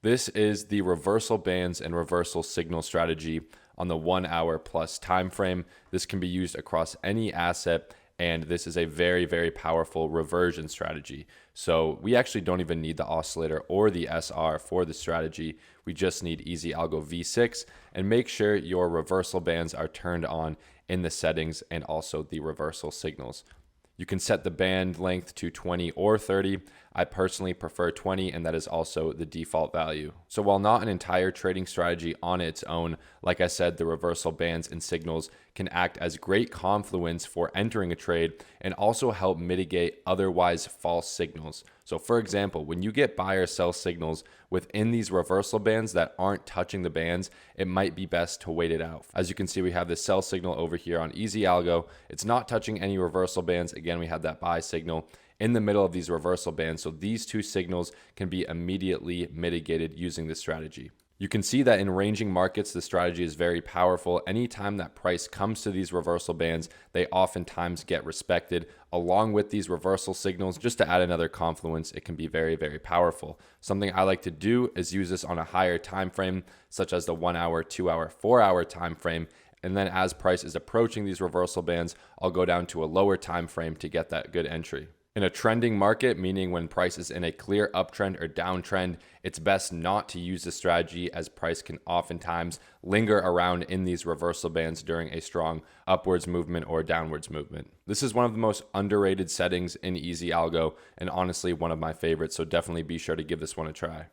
This is the reversal bands and reversal signal strategy on the 1 hour plus time frame. This can be used across any asset, and this is a very, very powerful reversion strategy. So we actually don't even need the oscillator or the SR for the strategy. We just need EzAlgo V6, and make sure your reversal bands are turned on in the settings and also the reversal signals. You can set the band length to 20 or 30. I personally prefer 20, and that is also the default value. So while not an entire trading strategy on its own, like I said, the reversal bands and signals can act as great confluence for entering a trade and also help mitigate otherwise false signals. So for example, when you get buy or sell signals within these reversal bands that aren't touching the bands, it might be best to wait it out. As you can see, we have the sell signal over here on EzAlgo. It's not touching any reversal bands. Again, we have that buy signal in the middle of these reversal bands. So these two signals can be immediately mitigated using this strategy. You can see that in ranging markets, the strategy is very powerful. Anytime that price comes to these reversal bands, they oftentimes get respected along with these reversal signals. Just to add another confluence, it can be very, very powerful. Something I like to do is use this on a higher time frame, such as the 1 hour, 2 hour, 4 hour time frame. And then as price is approaching these reversal bands, I'll go down to a lower time frame to get that good entry. In a trending market, meaning when price is in a clear uptrend or downtrend, it's best not to use this strategy, as price can oftentimes linger around in these reversal bands during a strong upwards movement or downwards movement. This is one of the most underrated settings in EzAlgo, and honestly one of my favorites, so definitely be sure to give this one a try.